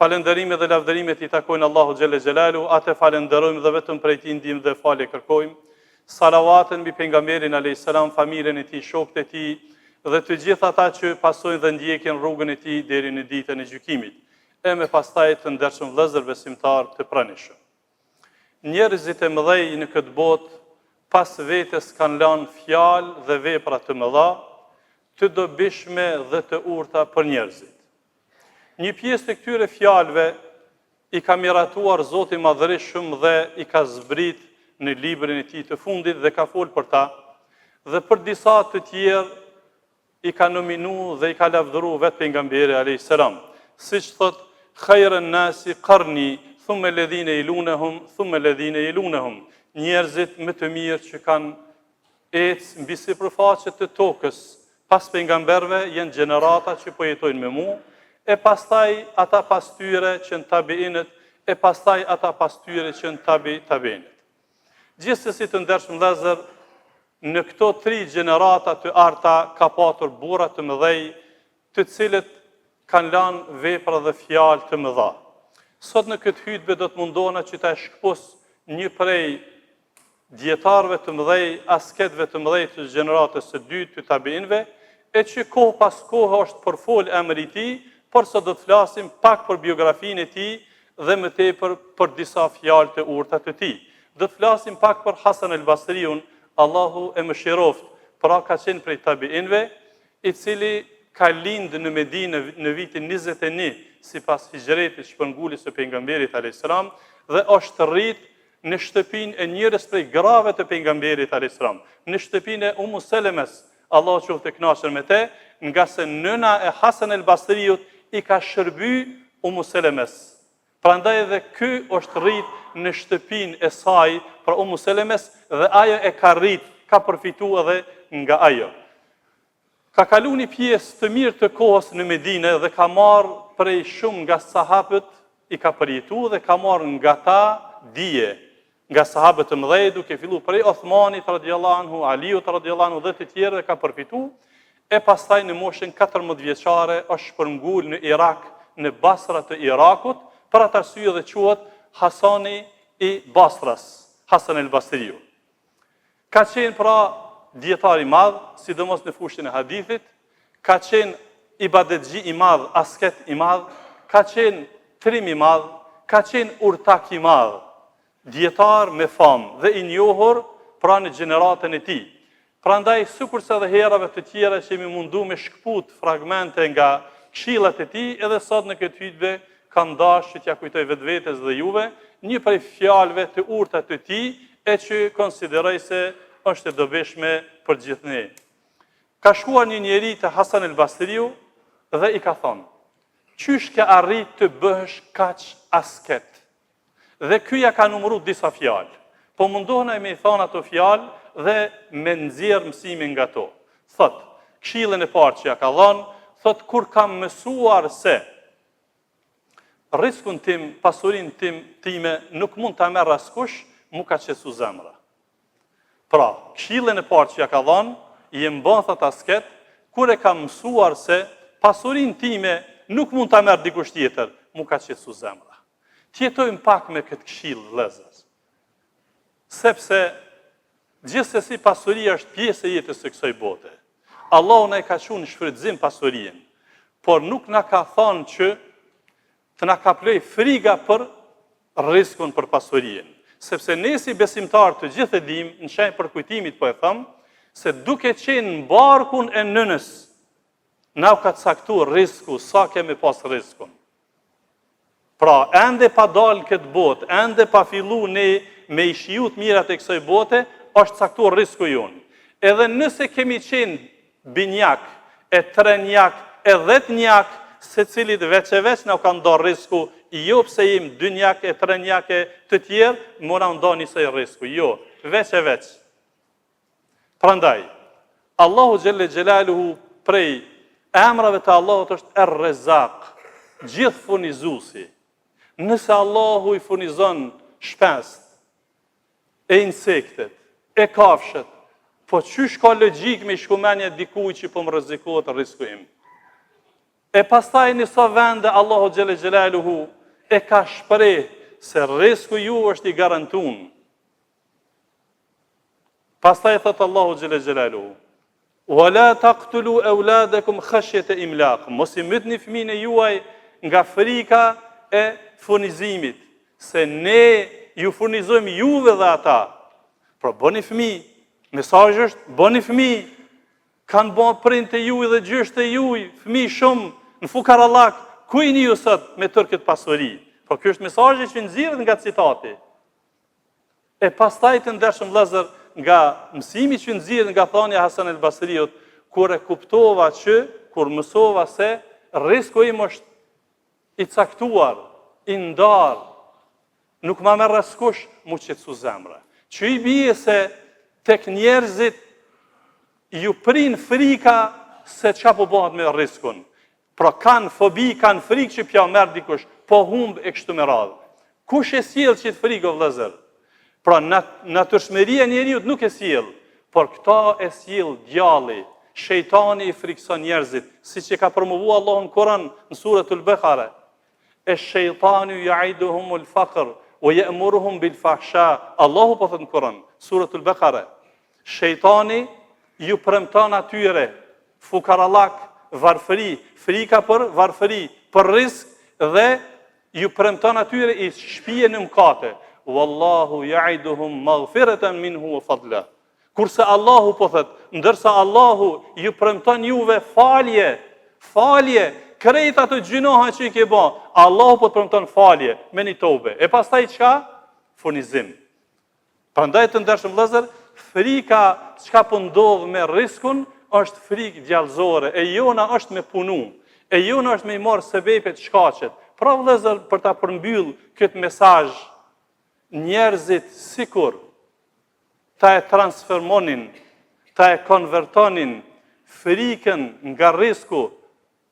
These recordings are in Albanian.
Falënderimet dhe lavdërimet i takojnë Allahu xhelle xhelalu, atë falenderojmë dhe vetëm prej tij ndihmë dhe falje kërkojmë. Salavatën mbi pejgamberin alayhis salam, familjen e tij, shokët e tij dhe të gjithë ata që pasojnë dhe ndjekin rrugën e tij deri në ditën e gjykimit. E me pastaj të ndershëm vëllezër besimtar të pranishëm. Njerëzit e mëdhej në këtë botë pas vetes kanë lënë fjalë dhe vepra të mëdha, të dobishme dhe të urta për njerëzit. Një pjesë të këtyre fjalëve i ka miratuar Zoti i Madhërisht dhe i ka zbrit në librin e tij të fundit dhe ka folë për ta, dhe për disa të tjerë i ka nominu dhe i ka lavdëruar vetë pejgamberi alayhis salam. Siç thot, khairun nasi qarni, thumma alladhina yalunhum, thumma alladhina yalunhum. Njerëzit më të mirë që kanë ecë mbi sipërfaqen e tokës pas pejgamberëve janë gjenerata që po jetojnë me mua, e pastaj ata pas tyre që në tabiinët, e pastaj ata pas tyre që në tabiinët. Gjithsesi të ndershëm vëllezër, në këto 3 gjenerata të arta ka patur burra të mëdhej, të cilët kanë lënë vepra dhe fjalë të mëdha. Sot në këtë hutbë do të mundohena që ta shkpos një prej dietarëve të mëdhej, asketëve të mëdhej të gjeneratës së dytë të tabiinëve, e që kohë pas kohë është përfol emri i tij, por sot do të flasim pak për biografinë e tij dhe më tepër për disa fjalë të urta të tij. Do të flasim pak për Hasan el-Basriun, Allahu e mëshiroft, pra ka qenë prej tabiinëve, i cili ka lindë në Medinë në vitin 21 sipas hijretit shpërngulës së pejgamberit alayhis salam dhe është rrit në shtëpinë e njërës prej grave të pejgamberit alayhis salam, në shtëpinë e Ummu Selemes, Allahu qoftë e kënaqur me te, nga se nëna e Hasan el-Basriut i ka shërby Ummu Selemes. Prandaj edhe ky është rrit në shtëpinë e saj për Ummu Selemes dhe ajo e ka rrit, ka përfituar edhe nga ajo. Ka kalu një pjesë të mirë të kohës në Medinë dhe ka marrë prej shumë nga sahabët, i ka përjetu dhe ka marrë nga ta dije, nga sahabët të mëdhej, duke fillu prej Othmanit radhiyallahu anhu, Aliut radhiyallahu anhu dhe të tjerë dhe ka përfitu, e pastaj në moshën 14 vjeçare është shpërngul në Irak, në Basra të Irakut, për atë arsye dhe quhet Hasani i Basras, Hasan el-Basriu. Ka qenë pra dietar i madh, sidomos në fushën e hadithit, ka qenë ibadetxhi i madh, asket i madh, ka qenë trim i madh, ka qenë urtak i madh, dietar me famë dhe i njohur pra në gjeneratën e tij. Prandaj sikurse edhe herave të tjera që jemi mundu me shkput fragmente nga këshillat e tij, edhe sot në këtë hutbë kam dashur që t'ja kujtoj vetvetes dhe juve një prej fjalëve të urta të tij, e që konsideroj se është e dobishme për gjithë ne. Ka shkuar një njeri te Hasan el-Basriu dhe i ka thonë: "Qysh ke arrit të bëhesh kaq asket?" Dhe ky ja ka numëruar disa fjalë. Po mundohena me i thonë ato fjalë dhe me nxjerr mësime nga to. Thot, këshillën e parë që ja ka dhënë, thot, kur kam mësuar se riskun tim, pasurinë time nuk mund ta merr askush, mu ka qesu zemra. Pra, këshillën e parë që ja ka dhënë, i mbon thot asket, kur e kam mësuar se pasurinë time nuk mund ta merr dikush tjetër, mu ka qesu zemra. Tjetojmë pak me këtë këshillë, vëllezër. Sepse gjithsesi pasuria është pjesë e jetës së kësaj bote. Allahu na e ka thënë në shfrytëzim pasurinë, por nuk na ka thënë që të na kaploj friga për rrezikun për pasurinë. Sepse ne si besimtar të gjithë e dim, në shenjë për kujtimit po e them, se duke qenë në barkun e nënës, na u ka caktuar rreziku, sa kemi pas rrezikun. Pra, ende pa dalë këtë botë, ende pa fillu ne me i shijut mirat e kësaj bote, është caktuar rreziku jonë. Edhe nëse kemi qenë binjak, e trenjak, e 10njak, se cilit veç e veç na u ka ndarë rreziku, jo pse jemi 2njak e 3njak e të tjerë, mora nda njësaj rreziku, jo, veç e veç. Prandaj, Allahu xhelle xhelaluhu prej emrave të Allahut është Er-Rezzaq, gjithë furnizuesi. Nëse Allahu i furnizon shpest, e insektet, e kafshët, po qysh ka logjik me shkumenja dikuj që po më rrezikohet rreziku im? E pastaj në sa vende Allahu xhelle xhelaluhu e ka shpreh se risku ju është i garantun. Pastaj thot Allahu xhelle xhelaluhu: "Wala taqtulu awladakum khashyata imlaq." Mos i mytni fëmijën e juaj nga frika e furnizimit, se ne ju furnizojmë juve dhe ata. Pra bëni fëmijë, mesazhi është bëni fëmijë. Kanë bën prindë e juaj dhe gjyshtë e juaj, fëmijë shumë në fukarallak, ku jeni ju sot me tërë këtë pasuri? Po ky është mesazhi që nxirret nga citati. E pastaj të ndershëm vëllezër, nga mësimi që nxirret nga thënia e Hasan el-Basriut, kur e kuptova që, kur mësova se risku im është i caktuar, i ndar, nuk ma merr askush mu qetësu zemra. Që i bie se tek njerëzit ju prin frika se çka po bëhet me riskun. Pra kanë fobi, kanë frikë që pja merr dikush, po humb e kështu me radhë. Kush e sjell që të frikë o vëllezër? Pra natyrshmëria e njeriu nuk e sjell, por këta e sjell djalli. Shejtani i frikson njerëzit, siç e ka promovuar Allahu në Kur'an në suratul Baqara. Esh-shejtanu ya'iduhumul faqr wa ya'muruhum bil fahsha. Allahu po thot në Kur'an, suratul Baqara. Shejtani ju premton atyre fukarallak, varfëri, frika për varfëri, për risk dhe ju premton atyre i shpije në mëkate. Wallahu ya'iduhum maghfiratan minhu wa fadla. Kurse Allahu po thot, ndërsa Allahu ju premton juve falje, krejt ato gjinoha që i ke bë, Allahu po të premton falje, me një tobe. E pastaj çka? Furnizim. Prandaj të ndershëm vëllezër, frika çka po ndodh me riskun është frikë gjallëzore, e jona është me punu, e jona është me i marrë sebepet shkaqet. Pra vëllezër, për ta përmbyll këtë mesazh, njerëzit sikur ta e transformonin, ta e konvertonin frikën nga risku,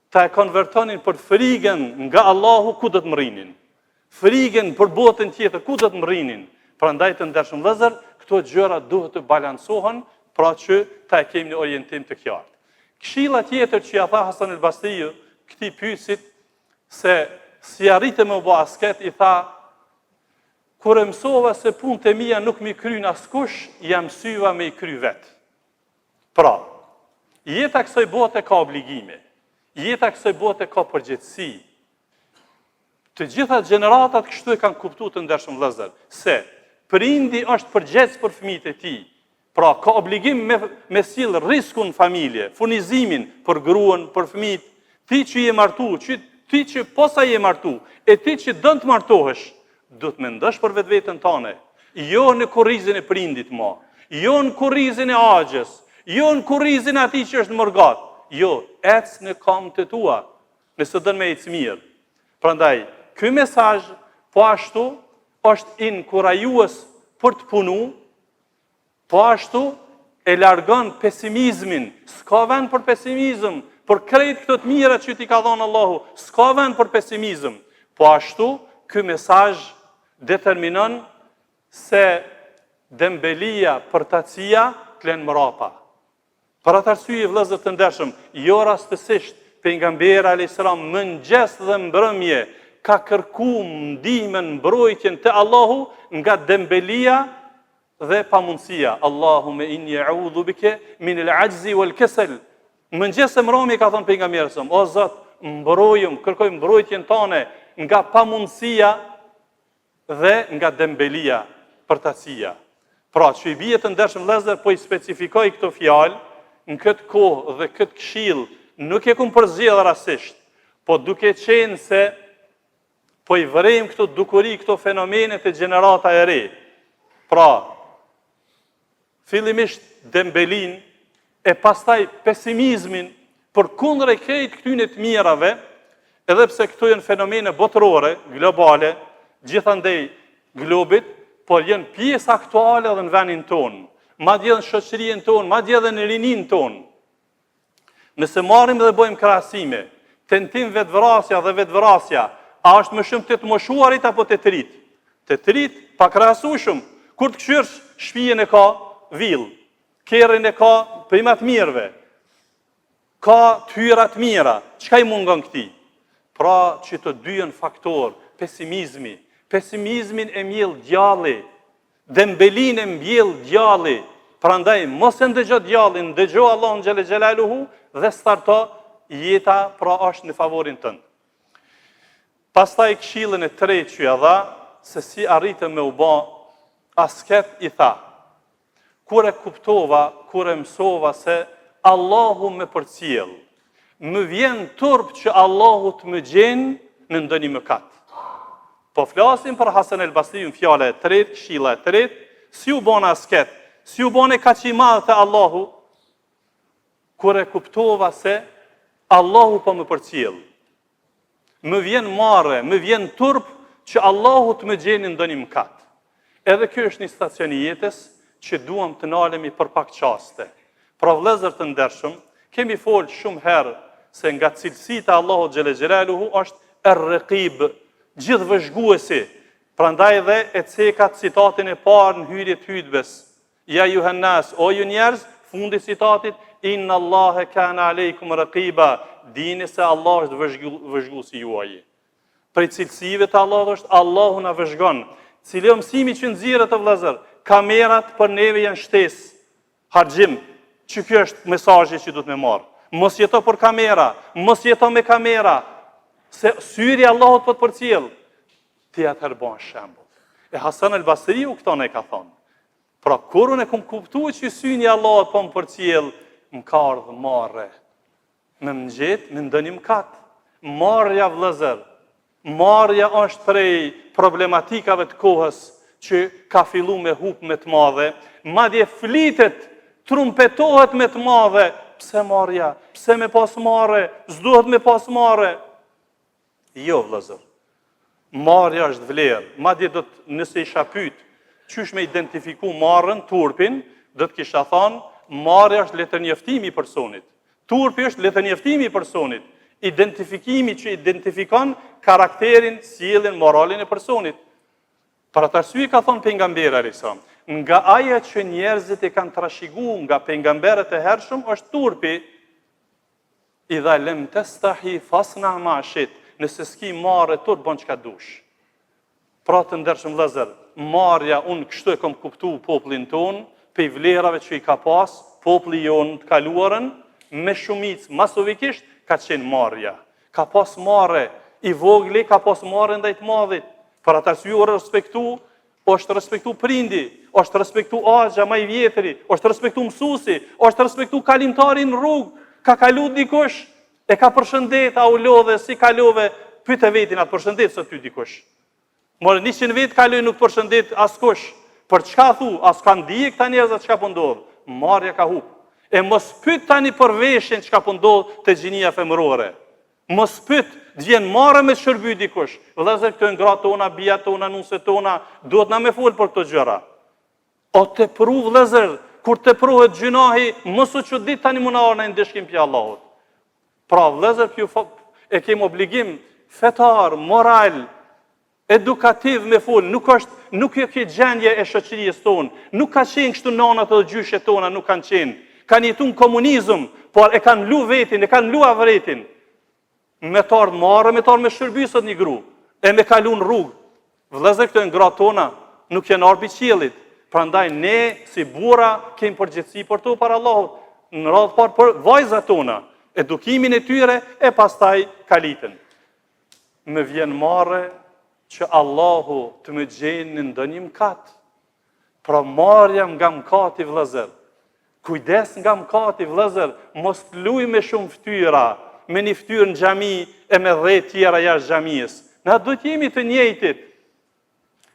ta e konvertonin për frikën nga Allahu, ku do të mrinin? Frikën për botën tjetër, ku do të mrinin? Prandaj të ndershëm vëllezër, këto gjëra duhet të balancohen, pra që ta e kemi një orientim të qartë. Këshilla tjetër që ja tha Hasan el-Basriu këtij pyesit se si arrite me u bë asket, i tha: kur e mësova se punët e mia nuk mi kryn askush, jam mësyva me i kry vetë. Pra, jeta kësaj bote ka obligime, jeta kësaj bote ka përgjegjësi. Të gjitha gjeneratat kështu e kanë kuptuar të ndershëm vëllezër, se prindi është përgjegjës për fëmijët e tij. Pra, ka obligim me sill riskun në familje, furnizimin për gruan, për fëmijët, ti që je martu, ti që posa je martu, e ti që dën të martohesh, do të mendosh për vetveten tënde, jo në kurrizin e prindit më, jo në kurrizin e agjes, jo në kurrizin e atij që është morgat, jo, ec në kamët e tua, nëse dën me ecë mirë. Prandaj, ky mesazh po ashtu është inkurajues për të punu, po ashtu e largon pesimizmin, s'ka vend për pesimizëm, për krejt këto të mira që t'i ka dhënë Allahu, s'ka vend për pesimizëm. Po ashtu, ky mesazh determinon se dembelia, përtacia, t'len mrapa. Për atë arsye vëllezër të ndershëm, jo rastësisht pejgamberi alayhis salam mëngjes dhe mbrëmje ka kërkuar ndihmën, mbrojtjen te Allahu nga dembelia dhe pamundësia. Allahumma inni a'udhu bika min al-'ajzi wal-kasal. Mëngjes e mbrëmje ka thënë pejgamberi sa, o Zot, mbrojëm, kërkoj mbrojtjen tënde nga pamundësia dhe nga dembelia, përtacia. Pra, që i bie të ndershëm vëllezër, po i specifikoj këto fjalë në këtë kohë dhe këtë këshill, nuk e kum përzgjedh rastësisht, po duke qenë se po i vërejmë këto dukuri, këto fenomene të gjenerata e re. Pra, fillimisht dembelin, e pastaj pesimizmin, përkundër e krejt këtyne të mirave, edhe pse këto janë fenomene botërore, globale, gjithandej globit, por janë pjesë aktuale edhe në vendin tonë, madje në shoqërinë tonë, madje edhe në rinin tonë. Nëse marrim dhe bëjmë krahasime, tentim vetvrasja dhe vetvrasja, a është më shumë të moshuarit apo të të rit? Të të rit, pa krahasueshëm, kur të këshyrsh shtëpinë e ka vill, kerrin e ka primat mirëve, ka të hyra të mira, Çka I mungon këtij? Pra që të dyën faktor, pesimizmi. Pesimizmin e mbjell djalli, dembelin e mbjell djalli. Prandaj mos e ndëgjo djallin, ndëgjo Allahun xhelle xhelaluhu dhe starto jeta pra është në favorin tënd. Pastaj këshillën e tretë që ja dha, se si arritëm me u bë asket I tha. Kur e kuptova, kur e mësova se Allahu më përcjell, më vjen turp që Allahu të më gjen në ndonjë mëkat. Po flasim për Hasan el Basriun, fjala e tretë, këshilla e tretë, si u bën asket, si u bën kaq I madh te Allahu, kur e kuptova se Allahu po më përcjell. Më vjen marrë, më vjen turp që Allahu të më gjen në ndonjë mëkat. Edhe ky është një stacion I jetës që duam të nalemi për pak qaste. Pra vëllezër të ndershëm, kemi folë shumë herë se nga cilësitë e Allahut xhelle xhelaluhu është Er-Raqib, gjithë vëzhguesi. Prandaj dhe e cekat citatin e parë në hyrje të hutbes. Ja juhan nas, o ju njerëz, fundi citatit, inna Allahe kana alejkum raqiba, dini se Allah është vëzhguesi juaj. Prej cilësive të Allahut është Allahu na vëzhgon. Cili mësimi që nxirret të vëllezër, kamerat për neve janë shtesë, harxhim, që kjo është mesazhi që duhet me marr. Mos jeto për kamera, mos jeto me kamera, se syri Allahut po të përcjell. Ti atëherë bën shembull. E Hasan el Basriu këto ne ka thonë. Pra kur unë e kom kuptuar që syni Allahut po më përcjell, më ka ardhur marrë. Në mëngjet, në ndonjë mëkat. Marrja vëllezër, marrja është prej problematikave të kohës që ka fillu me hub me të madhe, madje flitet, trumpetohet me të madhe. Pse marrja? Pse me pas marrë? S'duhet me pas marrë? Jo, vëllezër. Marrja është vlerë. Madje do të, nëse isha pyet, qysh me identifiku marrën, turpin, do të kisha thënë, marrja është letërnjoftimi I personit. Turpi është letërnjoftimi I personit. Identifikimi që identifikon karakterin, sjelljen, moralin e personit. Për atë arsye ka thonë pejgamberi alayhisalam, nga aja që njerëzit e kanë trashëguar nga pejgamberët e hershëm është turpi. Idha lam tastahi fasna ma shit. Nëse s'ki marrë turp bën çka dush. Pra të ndershëm vëllezër, marrja unë kështu e kam kuptuar popullin ton, pe vlerave që I ka pas, populli jon të kaluarën, me shumicë masovikisht ka qenë marrja. Ka pas marrë I vogli, ka pas marrë ndaj të madhit. Për atë arsye u respektu, është respektu prindi, është respektu axha më I vjetri, është respektu mësuesi, është respektu kalimtari në rrugë, ka kalu dikush, e ka përshëndet, a u lodhe, si kalove, pyet e vetin atë përshëndet së ty dikush. More 100 vjet kaloj nuk përshëndet askush. Për çka thu, as kanë dije këta njerëz çka po ndodh. Marrja ka hub. E mos pyet tani për veshjen çka po ndodh te gjinia femërore. Mos pyet, vjen marrë me shërby dikush. Vëllezër, këto gratë tona, bijat tona, nuset tona, duhet na me fol për këto gjëra. O te pru vëllezër, kur te pruhet gjunahi, mos u çudit tani munar në ndeshkim pi Allahut. Pra vëllezër, e kemi obligim fetar, moral, edukativ me fol, nuk e ke gjendje e shoqërisë tonë, nuk ka qenë kështu nanat dhe gjyshet tona, nuk kanë qenë. Kanë jetu në komunizëm, por e kanë lu vetin, e kanë lu avretin. Me tarë marë, me tarë me shërbysët një gru, e me kalu në rrugë. Vëllezër, këto e në gratë tona, nuk janë arbi qiellit. Prandaj ne, si burra, kemi përgjegjësi për to para Allahut, në radhë parë për vajzat tona, edukimin e tyre, e pastaj kalitën. Me vjen marrë që Allahu të më gjenë në ndonjë mëkat. Pra marrja nga mëkati vëllezër. Kujdes nga mëkati vëllezër, mos të luj me shumë fytyra, me një fytyrë në xhami e me 10 tjera jashtë xhamisë. Na duhet jemi të njëjtit.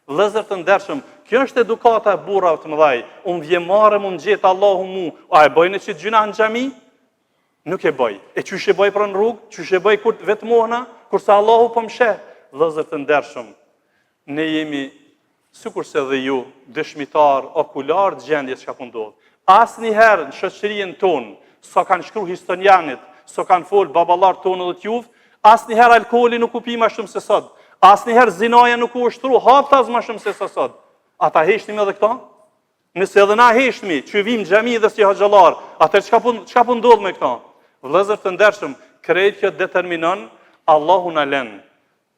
Vëllezër të ndershëm, kjo është edukata e burrave të mëdhaj. Unë vje marrë më gjet Allahu mu, a e bëjnë që gjuna në xhami? Nuk e bëj. E çysh e bëj për në rrugë, çysh e bëj kur vetmohna, kurse Allahu po më sheh. Vëllezër të ndershëm, ne jemi, sikurse dhe ju, dëshmitar, okular të gjendjes që ka po ndodh. Asnjëherë në shoqërinë tonë, sa kanë shkruar historianët, sa kanë fol baballar tonë dhe t'juv, asnjëherë alkooli nuk u pi më shumë se sot. Asnjëherë zinaja nuk u ushtru haptas më shumë se sot. Ata heqnim edhe këta? Nëse edhe na heqmi, që vim xhami dhe si haxhallar, atë çka po ndodh me këta? Vëllezër të ndershëm, krejt kjo determinon Allahu na lën.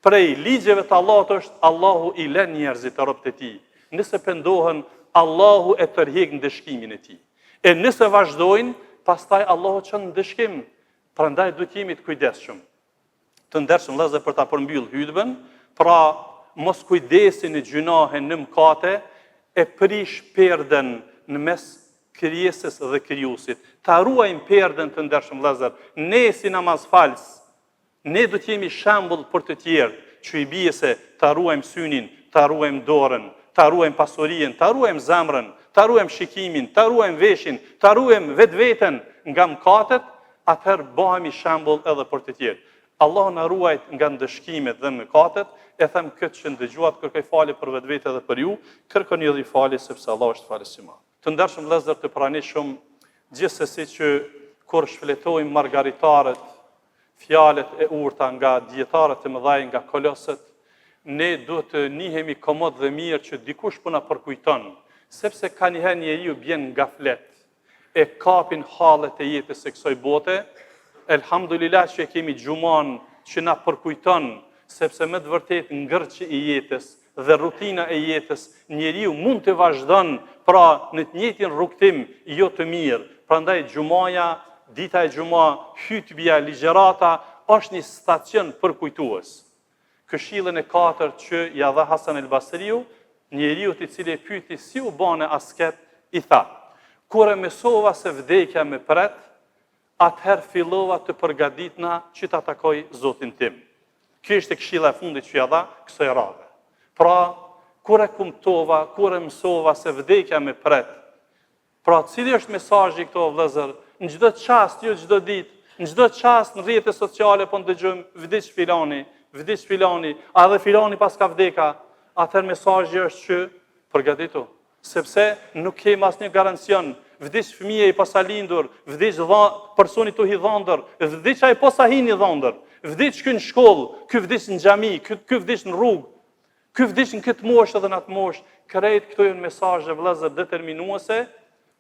Prej ligjeve të Allahut është Allahu i lën njerëzit të robët e tij. Nëse pendohen, Allahu e tërheq ndëshkimin e tij. E nëse vazhdojnë, pastaj Allahu çon ndëshkim. Prandaj duhet jemi të kujdesshëm. Të ndershëm vëllezër për ta përmbyll hutbën, pra mos kujdesin e gjunahe në mëkate e prish perden në mes krijesës dhe krijuesit. Ta ruajmë perden të ndershëm vëllezër. Ne si namazfalës, ne do të jemi shembull për të tjerë, që i bie se ta ruajmë synin, ta ruajmë dorën, ta ruajmë pasurinë, ta ruajmë zemrën, ta ruajmë shikimin, ta ruajmë veshin, ta ruajmë vetveten nga mëkatet, atëherë bëhemi shembull edhe për të tjerë. Allah na ruajt nga ndëshkimet dhe mëkatet, e them këtë që ndëgjuat, kërkoj falje për vetvete dhe për ju, kërkoni edhe falje sepse Allah është falës i madh. Të ndershëm vëllezër të pranishëm, gjithsesi që kur shfletojmë margaritarët, fjalët e urta nga dietarët e mëdhaj, nga kolosët, ne duhet të njihemi komod dhe mirë që dikush po na përkujton, sepse ka njëherë njeriu bjen nga flet, e kapin hallet e jetës së kësaj bote. Elhamdulillah që e kemi xhuman që na përkujton, sepse me të vërtet ngërçi i jetës dhe rutina e jetës, njeriu mund të vazhdon pra në të njëjtin rrugtim jo të mirë. Prandaj xhumaja, dita e xhuma, hutbia, ligjërata është një stacion përkujtues. Këshillën e 4 që ja dha Hasan el Basriu, njeriu i cili e pyeti si u bane asket, i tha: kur e mësova se vdekja me pret, atëherë fillova të përgatitna që ta takoj Zotin tim. Kjo është këshilla e fundit që ja dha kësaj radhe. Pra, kur e kuptova, kur e mësova se vdekja me pret. Pra, cili është mesazhi këto vëllezër? Në çdo çast, jo çdo ditë, në çdo çast në rrjetet sociale po ndëgjojmë vdiq filani, a dhe filani pas ka vdeka. Atëherë mesazhi është që përgatitu, sepse nuk kemi asnjë garancion. Vdiq fëmija i pasalindur, vdiq personi të hidhëndër, vdiq ai posa hin i dhëndër, vdiq ky në shkollë, ky vdiq në xhami, ky vdiq në rrugë, ky vdiq në këtë moshë dhe në atë moshë. Krejt këto janë mesazhe vëllezër determinuese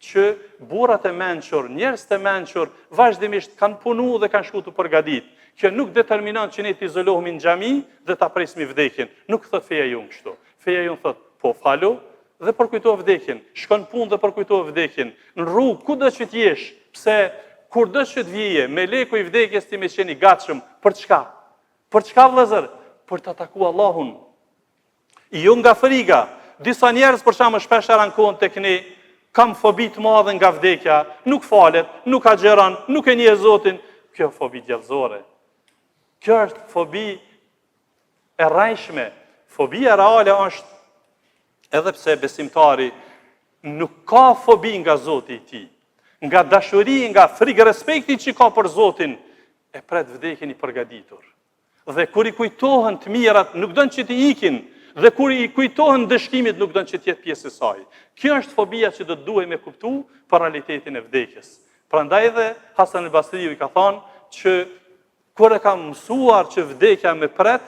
që burrat e mençur, njerëz të mençur vazhdimisht kanë punu dhe kanë shkuar të përgatit. Kjo nuk determinon që ne të izolohemi në xhami dhe ta presim vdekjen. Nuk thot feja jonë kështu. Feja jonë thot po falu dhe përkujto vdekjen, shkon punë dhe përkujto vdekjen. Në rrugë kudo që të jesh, pse kurdo që të vije, meleku i vdekjes ti më qeni gatshëm për çka? Për çka vëllazër? Për të takuar Allahun. Jo nga friga. Disa njerëz për shkak shpesh rankohen tek ne, kam fobi të madhe nga vdekja, nuk falet, nuk agjeron, nuk e njeh Zotin. Kjo fobi djallëzore. Kjo është fobi e rrajshme. Fobia reale është, edhe pse besimtari nuk ka fobi nga Zoti i tij, nga dashuri, nga frikë respekti që ka për Zotin, e pret vdekjen i përgatitur. Dhe kur i kujtohen të mirat, nuk don që të ikin, dhe kur i kujtohen dëshkimit, nuk don që të jetë pjesë e saj. Kjo është fobia që do të duhet me kuptu për realitetin e vdekjes. Prandaj dhe Hasan el Basriu i ka thënë që kur e kam mësuar që vdekja me pret,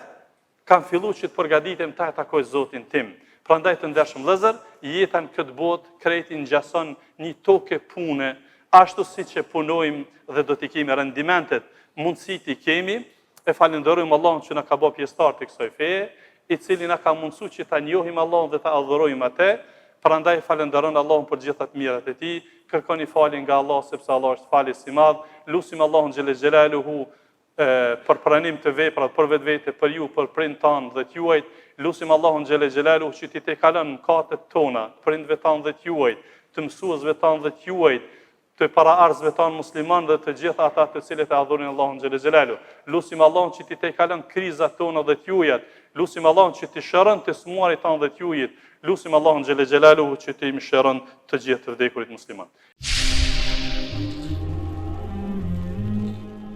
kam filluar që të përgatitem ta takoj Zotin tim. Prandaj të ndershëm vëllezër, jeta në këtë botë krejt i ngjason një tokë pune, ashtu siç e punojmë dhe do të kemi rendimentet, mundësitë i kemi. E falenderojmë Allahun që na ka bërë pjesëtar të kësaj feje, i cili na ka mundësuar që ta njohim Allahun dhe ta adhurojmë atë. Prandaj falenderojmë Allahun për gjitha të mirat e tij. Kërkoni falje nga Allah sepse Allah është falës i madh. Lutim Allahun xhelel xhelaluhu për pranim të veprat, për vetvete, për ju, për prindët tanë dhe të juajt. Lutim Allahun xhelel xhelaluhu që ti të kalon mëkatet tona, prindëve tanë dhe të juajt, të mësuesve tanë dhe të juajt, të paraarzëve tanë musliman dhe të gjitha ata të cilët e adhurojnë Allahun xhelel xhelaluhu. Lutim Allahun që ti të kalon krizat tona dhe të juajt. Lutim Allahun që ti shëron të smuarit tanë dhe të juajt. Lutim Allahun xhelel xhelaluhu që ti më shëron të gjithë të vdekurit musliman.